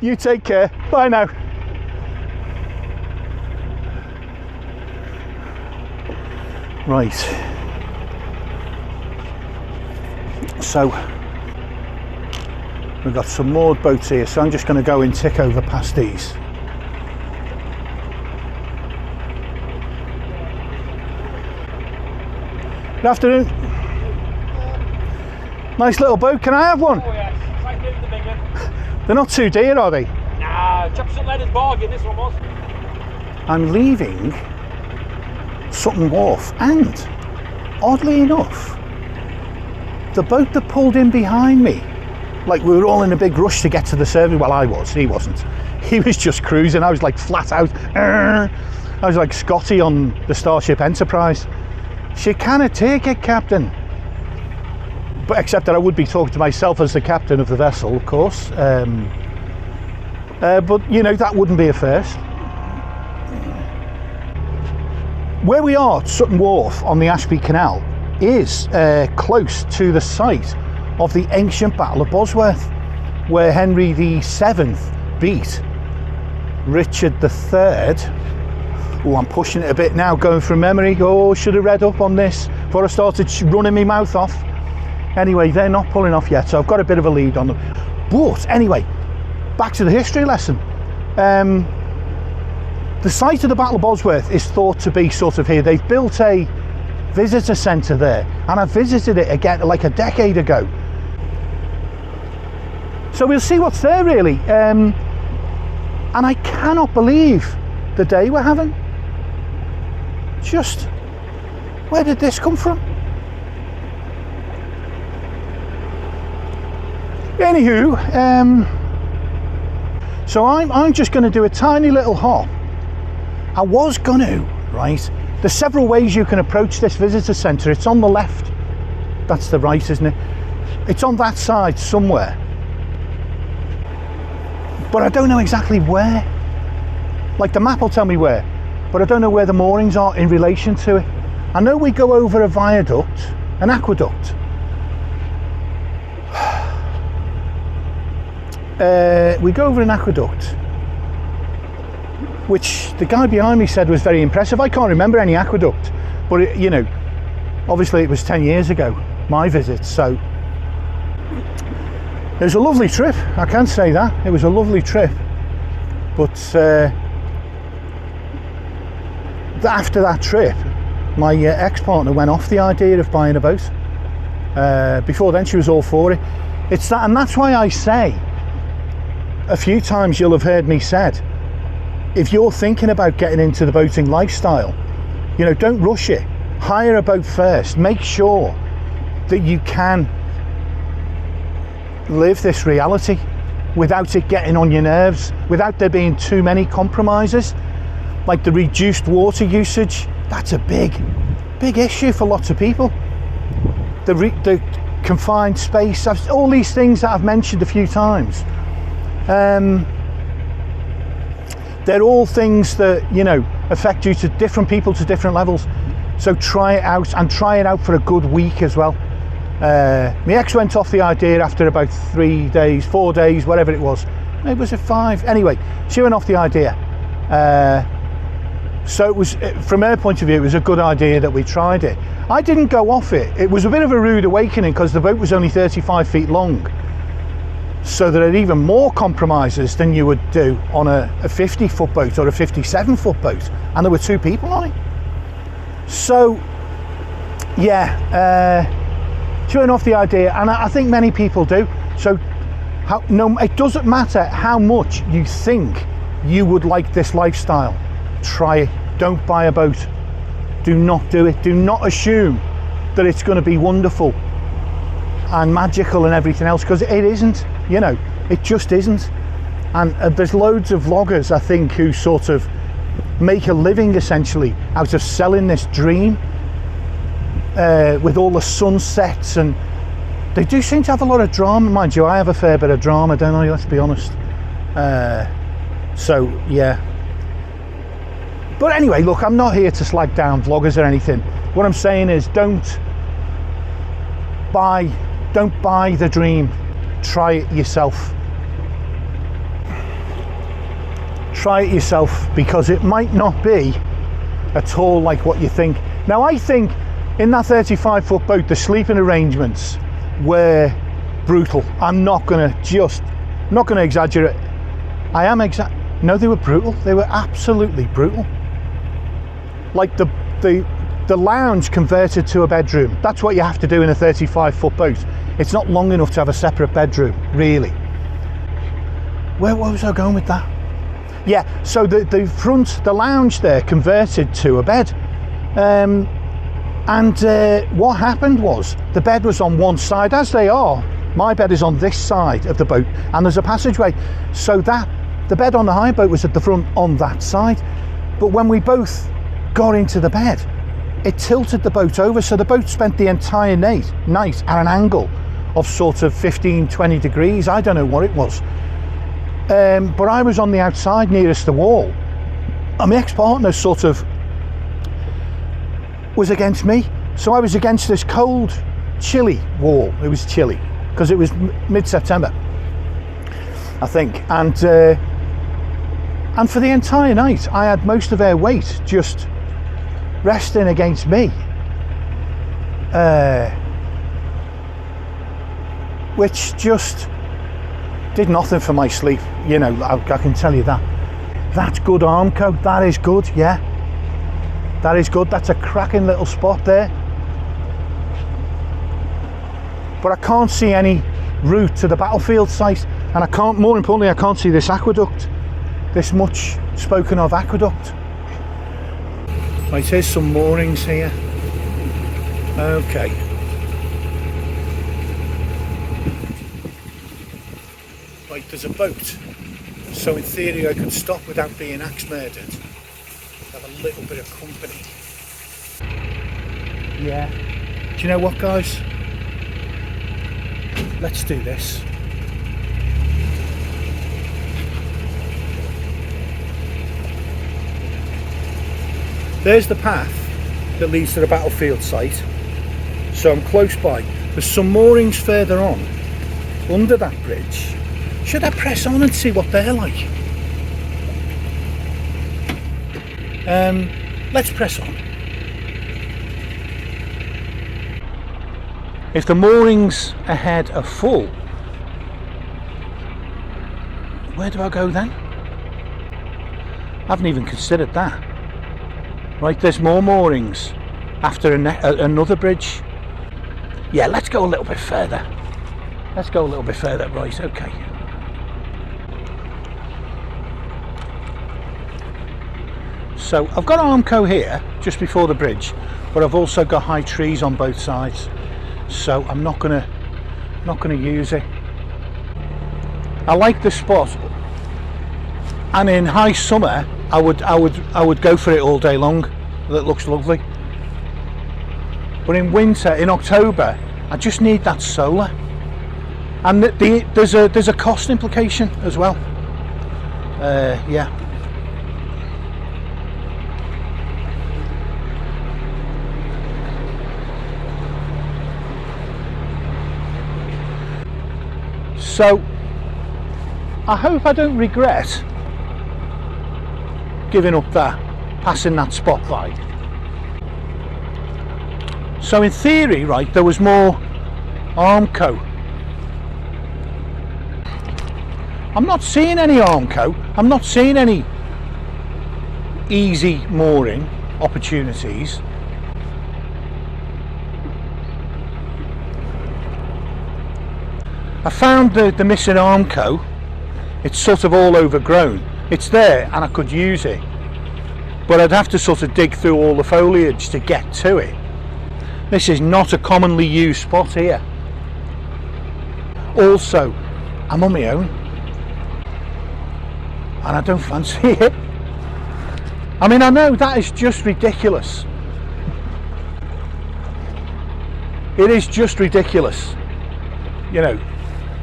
You take care. Bye now. Right. So we've got some moored boats here, so I'm just going to go and tick over past these. Good afternoon. Nice little boat. Can I have one? Oh yes, it's like maybe the big one. They're not too dear, are they? Nah, Chapson let us bargain, this one was. I'm leaving Sutton Wharf, and oddly enough, the boat that pulled in behind me, like we were all in a big rush to get to the service. Well, I was, he wasn't. He was just cruising. I was like flat out. I was like Scotty on the Starship Enterprise. She can't take it, Captain. But except that I would be talking to myself as the captain of the vessel, of course. But you know, that wouldn't be a first. Where we are, Sutton Wharf on the Ashby Canal, is close to the site of the ancient Battle of Bosworth, where Henry VII beat Richard III. Oh, I'm pushing it a bit now, going from memory. Oh, should have read up on this before I started running my mouth off. Anyway, they're not pulling off yet, so I've got a bit of a lead on them. But anyway, back to the history lesson. The site of the Battle of Bosworth is thought to be sort of here. They've built a visitor centre there, and I visited it again like a decade ago. So we'll see what's there really. And I cannot believe the day we're having. Just, where did this come from? Anywho, so I'm just going to do a tiny little hop. I was going to, right? There's several ways you can approach this visitor centre. It's on the left. That's the right, isn't it? It's on that side somewhere. But I don't know exactly where. Like the map will tell me where, but I don't know where the moorings are in relation to it. I know we go over a viaduct, an aqueduct. We go over an aqueduct, which the guy behind me said was very impressive. I can't remember any aqueduct, but it, you know, obviously it was 10 years ago, my visit, so it was a lovely trip, I can say that. It was a lovely trip, but after that trip, my ex-partner went off the idea of buying a boat. Before then she was all for it. It's that, and that's why I say, a few times you'll have heard me said, if you're thinking about getting into the boating lifestyle, you know, don't rush it. Hire a boat first. Make sure that you can live this reality without it getting on your nerves, without there being too many compromises, like the reduced water usage. That's a big issue for lots of people. The confined space, all these things that I've mentioned a few times. They're all things that, you know, affect you to different people to different levels. So try it out, and try it out for a good week as well. My ex went off the idea after about 3 days, 4 days, whatever it was. Maybe was it 5? Anyway, she went off the idea. So it was, from her point of view, it was a good idea that we tried it. I didn't go off it. It was a bit of a rude awakening because the boat was only 35 feet long. So there are even more compromises than you would do on a 50-foot boat or a 57-foot boat. And there were 2 people on it. So, yeah, she went off the idea, and I think many people do. So, it doesn't matter how much you think you would like this lifestyle. Try it. Don't buy a boat. Do not do it. Do not assume that it's going to be wonderful and magical and everything else, because it isn't. You know, it just isn't. And there's loads of vloggers, I think, who sort of make a living essentially out of selling this dream with all the sunsets, and they do seem to have a lot of drama. Mind you, I have a fair bit of drama, don't I? Let's be honest. So yeah. But anyway, look, I'm not here to slag down vloggers or anything. What I'm saying is, don't buy the dream. Try it yourself. try it yourself, because it might not be at all like what you think. Now, I think in that 35-foot boat, the sleeping arrangements were brutal. I'm not going to exaggerate. No, they were brutal. They were absolutely brutal. Like the lounge converted to a bedroom. That's what you have to do in a 35-foot boat. It's not long enough to have a separate bedroom, really. Where was I going with that? Yeah, so the lounge there converted to a bed. What happened was, the bed was on one side, as they are. My bed is on this side of the boat, and there's a passageway. So the bed on the high boat was at the front on that side. But when we both got into the bed, it tilted the boat over. So the boat spent the entire night at an angle of sort of 15, 20 degrees. I don't know what it was. But I was on the outside nearest the wall, and my ex-partner sort of was against me. So I was against this cold, chilly wall. It was chilly because it was mid-September, I think. And for the entire night, I had most of her weight just resting against me. Which just did nothing for my sleep, you know, I can tell you that. That's good Armco, that is good, yeah. That is good, that's a cracking little spot there. But I can't see any route to the battlefield site, and more importantly, I can't see this aqueduct, this much spoken of aqueduct. Right, here's some moorings here. Okay. Right, there's a boat, so in theory I could stop without being axe murdered. Have a little bit of company. Yeah. Do you know what, guys? Let's do this. There's the path that leads to the battlefield site, so I'm close by. There's some moorings further on, under that bridge. Should I press on and see what they're like? Let's press on. If the moorings ahead are full, where do I go then? I haven't even considered that. Right, there's more moorings after another bridge. Yeah, let's go a little bit further. Let's go a little bit further, right, okay. So I've got Armco here, just before the bridge, but I've also got high trees on both sides. So I'm not gonna use it. I like the spot, and in high summer I would go for it all day long. That looks lovely. But in winter, in October, I just need that solar. And there's a cost implication as well. Yeah. So I hope I don't regret giving up that, passing that spot by. So in theory, right, there was more Armco. I'm not seeing any Armco. I'm not seeing any easy mooring opportunities. I found the missing Armco. It's sort of all overgrown. It's there and I could use it, but I'd have to sort of dig through all the foliage to get to it. This is not a commonly used spot here. Also, I'm on my own and I don't fancy it. I mean, I know that is just ridiculous. It is just ridiculous, you know,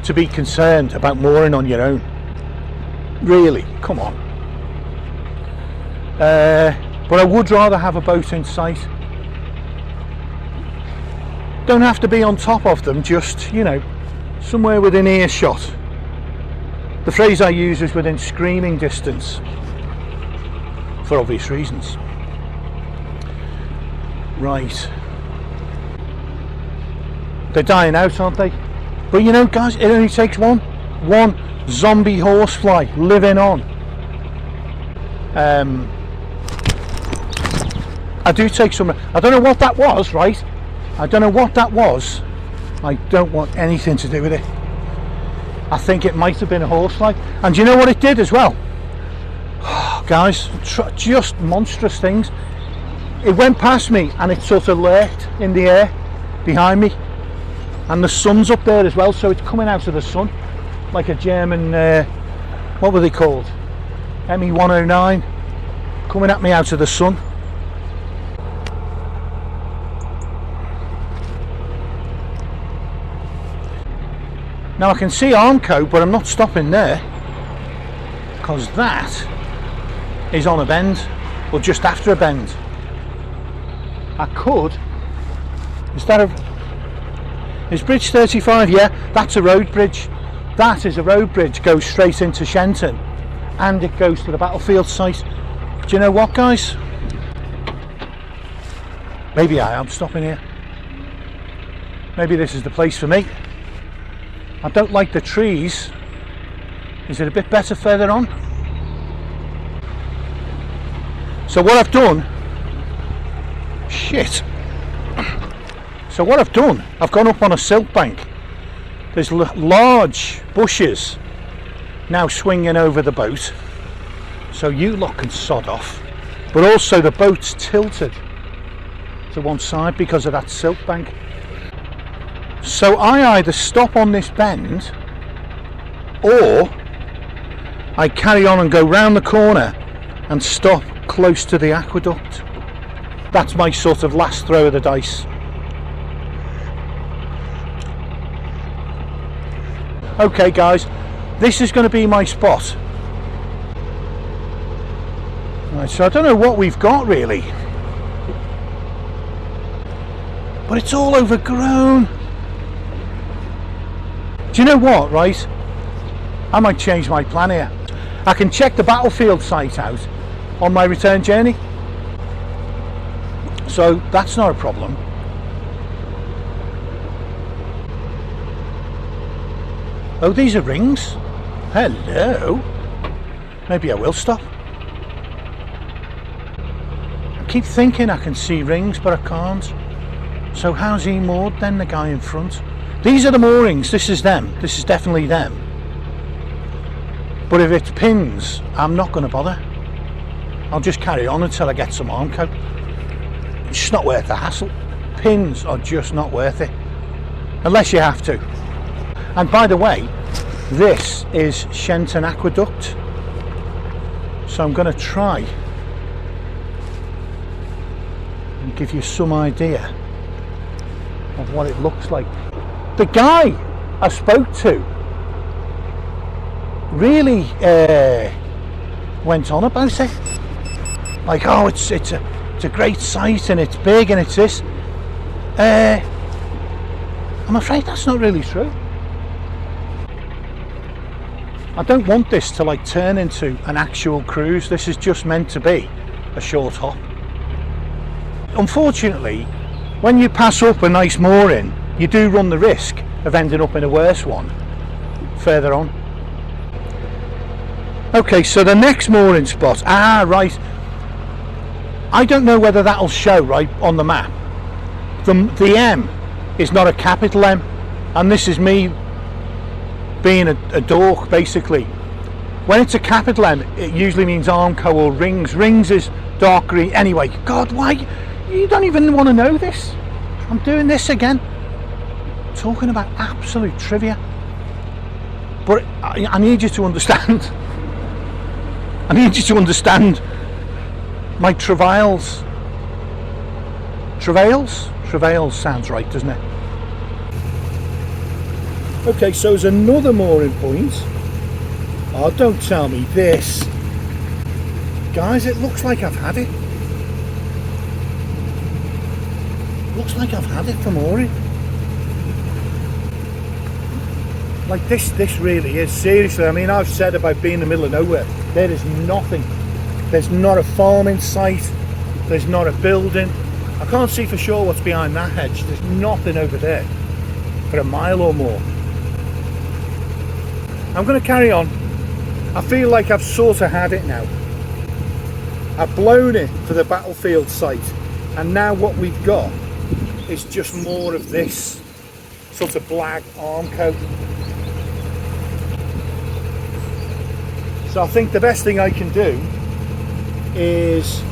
to be concerned about mooring on your own. Really, come on. But I would rather have a boat in sight. Don't have to be on top of them, just, you know, somewhere within earshot. The phrase I use is within screaming distance. for obvious reasons. Right. They're dying out, aren't they? But you know, guys, it only takes one zombie horsefly living on. I do take some. I don't know what that was, right? I don't know what that was. I don't want anything to do with it. I think it might have been a horsefly. And do you know what it did as well? Oh, guys, just monstrous things. It went past me and it sort of lurked in the air behind me. And the sun's up there as well, so it's coming out of the sun like a German, what were they called? ME-109, coming at me out of the sun. Now I can see Armco, but I'm not stopping there because that is on a bend, or just after a bend. I could, is bridge 35? Yeah, that's a road bridge. That is a road bridge, goes straight into Shenton and it goes to the battlefield site. Do you know what, guys? Maybe I am stopping here. Maybe this is the place for me. I don't like the trees. Is it a bit better further on? So what I've done, so what I've done, I've gone up on a silt bank. There's large bushes now swinging over the boat, so you lot can sod off, but also the boat's tilted to one side because of that silt bank. So I either stop on this bend or I carry on and go round the corner and stop close to the aqueduct. That's my sort of last throw of the dice. Okay guys, this is going to be my spot. Right, so I don't know what we've got really, but it's all overgrown. Do you know what, right? I might change my plan here. I can check the battlefield site out on my return journey, so that's not a problem. Oh, these are rings. Hello. Maybe I will stop. I keep thinking I can see rings, but I can't. So how's he moored then, the guy in front? These are the moorings. This is them. This is definitely them. But if it's pins, I'm not going to bother. I'll just carry on until I get some Armco. It's just not worth the hassle. Pins are just not worth it. Unless you have to. And by the way, this is Shenton Aqueduct. So I'm going to try and give you some idea of what it looks like. The guy I spoke to really went on about it. Like, oh, it's a great site and it's big and it's this. I'm afraid that's not really true. I don't want this to like turn into an actual cruise. This is just meant to be a short hop. Unfortunately, when you pass up a nice mooring, you do run the risk of ending up in a worse one further on. Okay, so the next mooring spot, right, I don't know whether that'll show right on the map. The M is not a capital M, and this is me being a dork basically. When it's a capital M, it usually means Armco or rings. Rings is dark green. Anyway, God, why? You don't even want to know this. I'm doing this again. Talking about absolute trivia. But I need you to understand. I need you to understand my travails. Travails? Travails sounds right, doesn't it? Okay, so there's another mooring point. Oh, don't tell me this. Guys, it looks like I've had it. Looks like I've had it for mooring. Like this really is, seriously. I mean, I've said about being in the middle of nowhere. There is nothing There's not a farm in sight. There's not a building. I can't see for sure what's behind that hedge. There's nothing over there for a mile or more. I'm going to carry on. I feel like I've sort of had it now. I've blown it for the battlefield site, and now what we've got is just more of this sort of black arm coat. So I think the best thing I can do is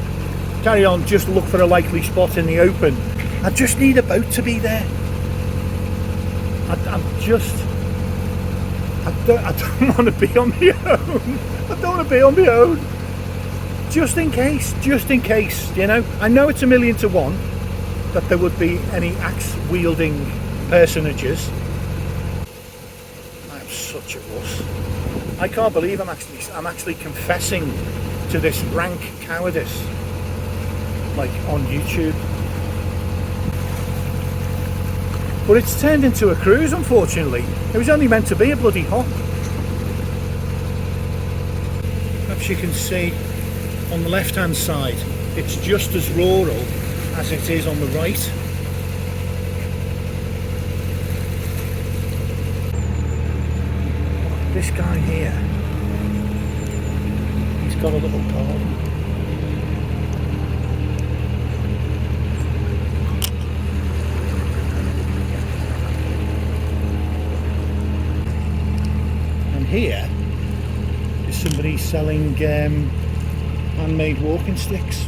carry on, just look for a likely spot in the open. I just need a boat to be there. I don't want to be on my own. I don't want to be on my own. Just in case, you know. I know it's 1,000,000 to 1 that there would be any axe wielding personages. I am such a wuss. I can't believe I'm actually confessing to this rank cowardice, like on YouTube. But it's turned into a cruise, unfortunately. It was only meant to be a bloody hop. Perhaps you can see on the left hand side, it's just as rural as it is on the right. This guy here, he's got a little garden. And here is somebody selling handmade walking sticks,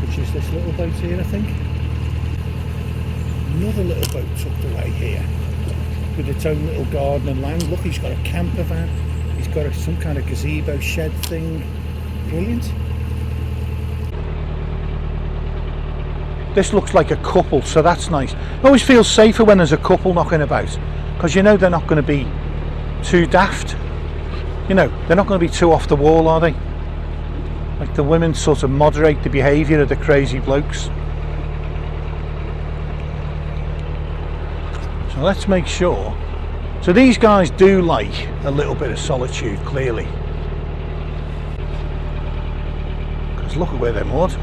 which is this little boat here, I think. Another little boat tucked away here with its own little garden and land. Look, he's got a camper van, he's got some kind of gazebo shed thing. Brilliant. This looks like a couple, so that's nice. It always feels safer when there's a couple knocking about, because you know they're not going to be too daft. You know, they're not going to be too off the wall, are they? Like, the women sort of moderate the behaviour of the crazy blokes. So let's make sure. So these guys do like a little bit of solitude, clearly. Because look at where they're moored.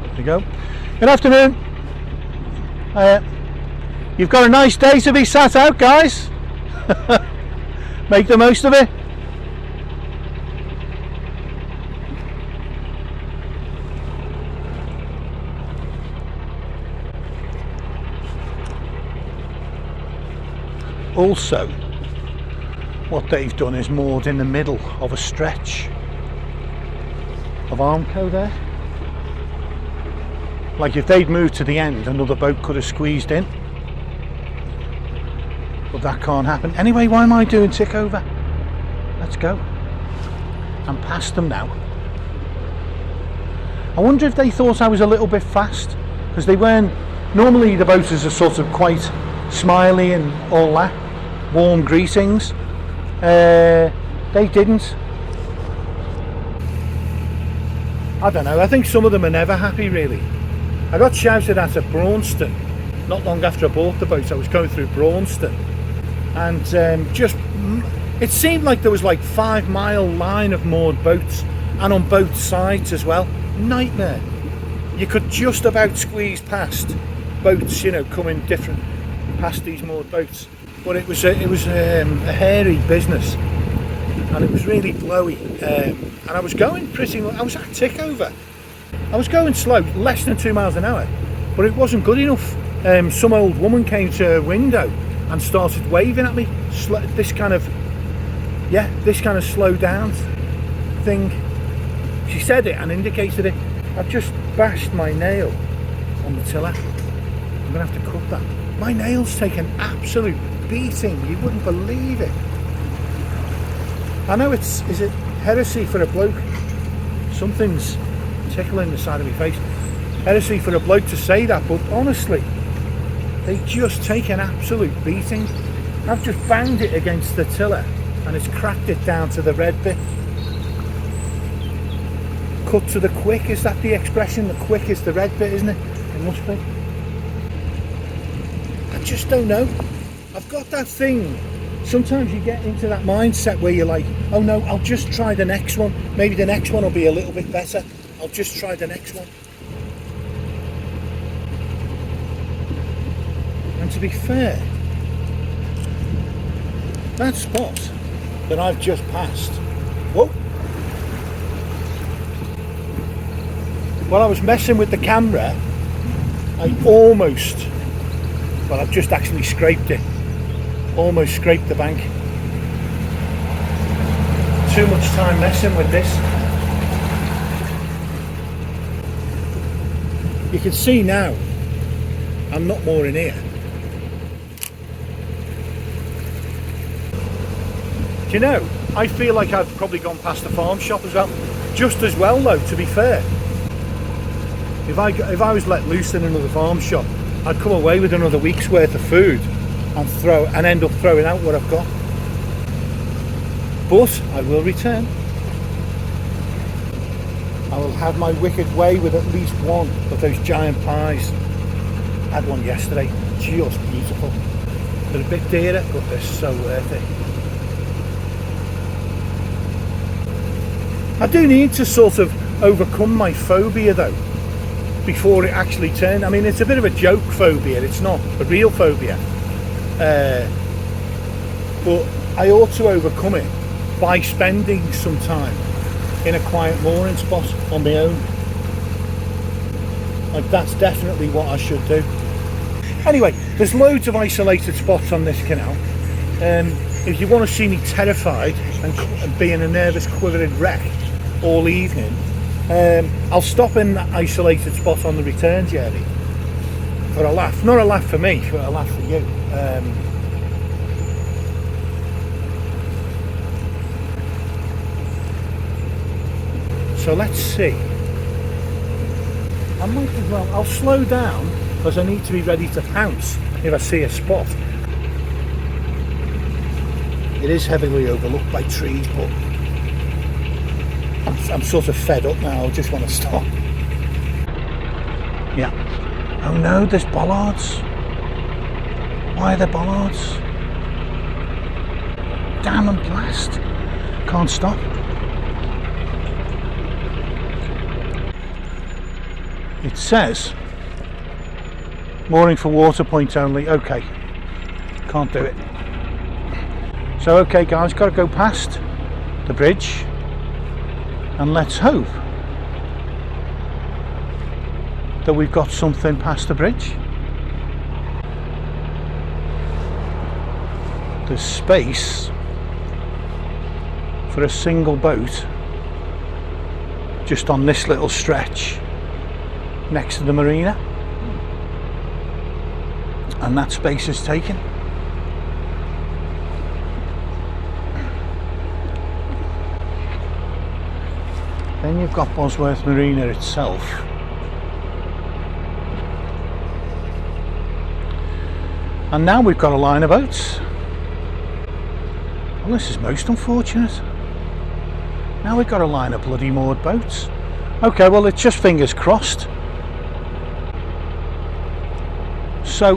There you go. Good afternoon. You've got a nice day to be sat out, guys. Make the most of it. Also, what they've done is moored in the middle of a stretch of Armco there. Like, if they'd moved to the end, another boat could have squeezed in. But that can't happen. Anyway, why am I doing tick over? Let's go. I'm past them now. I wonder if they thought I was a little bit fast, because they weren't. Normally the boaters are sort of quite smiley and all that, warm greetings. They didn't. I don't know, I think some of them are never happy, really. I got shouted at Braunston not long after I bought the boat. I was going through Braunston, and just it seemed like there was like 5 mile line of moored boats, and on both sides as well. Nightmare. You could just about squeeze past boats, you know, coming different past these moored boats, but it was a hairy business, and it was really blowy, and I was going I was at tick over. I was going slow, less than 2 miles an hour, but it wasn't good enough. Some old woman came to her window and started waving at me. This kind of slow down thing. She said it and indicated it. I've just bashed my nail on the tiller. I'm gonna have to cut that. My nail's taken absolute beating. You wouldn't believe it. I know is it heresy for a bloke? Something's tickling the side of my face. Heresy for a bloke to say that, but honestly, they just take an absolute beating. I've just banged it against the tiller and it's cracked it down to the red bit. Cut to the quick, is that the expression? The quick is the red bit, isn't it? It must be. I just don't know. I've got that thing sometimes you get into that mindset where you're like, oh no, I'll just try the next one. Maybe the next one will be a little bit better. I'll just try the next one. And to be fair, that spot that I've just passed, whoa, while I was messing with the camera, I almost, well, I've just actually scraped it. Almost scraped the bank. Too much time messing with this. You can see now I'm not mooring here. Do you know, I feel like I've probably gone past the farm shop as well. Just as well though, to be fair. If I was let loose in another farm shop, I'd come away with another week's worth of food and end up throwing out what I've got. But I will return. I will have my wicked way with at least one of those giant pies. I had one yesterday, just beautiful. They're a bit dearer, but they're so worth it. I do need to sort of overcome my phobia though, before it actually turned. I mean, it's a bit of a joke phobia, it's not a real phobia. But I ought to overcome it by spending some time in a quiet mooring spot on my own. Like, that's definitely what I should do. Anyway, there's loads of isolated spots on this canal. If you want to see me terrified and being a nervous quivering wreck all evening, I'll stop in that isolated spot on the return journey for a laugh. Not a laugh for me, but a laugh for you. So let's see. I might as well, I'll slow down because I need to be ready to pounce if I see a spot. It is heavily overlooked by trees, but I'm sort of fed up now. I just want to stop. Yeah. Oh no, there's bollards. Why are there bollards? Damn and blast. Can't stop. It says mooring for water point only. Okay, can't do it. So okay guys, got to go past the bridge and let's hope that we've got something past the bridge. There's space for a single boat just on this little stretch next to the marina, and that space is taken. Then you've got Bosworth Marina itself, and now we've got a line of boats. Well, this is most unfortunate. Now we've got a line of bloody moored boats. Okay, well, it's just fingers crossed. So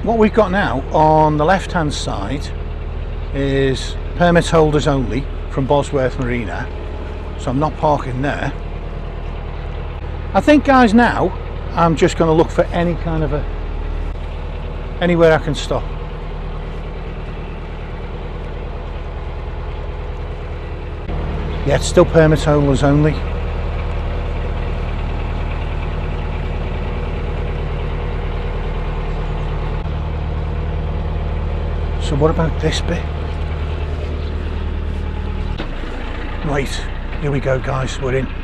what we've got now on the left hand side is permit holders only from Bosworth Marina, so I'm not parking there. I think guys, now I'm just going to look for any kind of anywhere I can stop. Yeah, it's still permit holders only. So what about this bit? Right, here we go guys, we're in.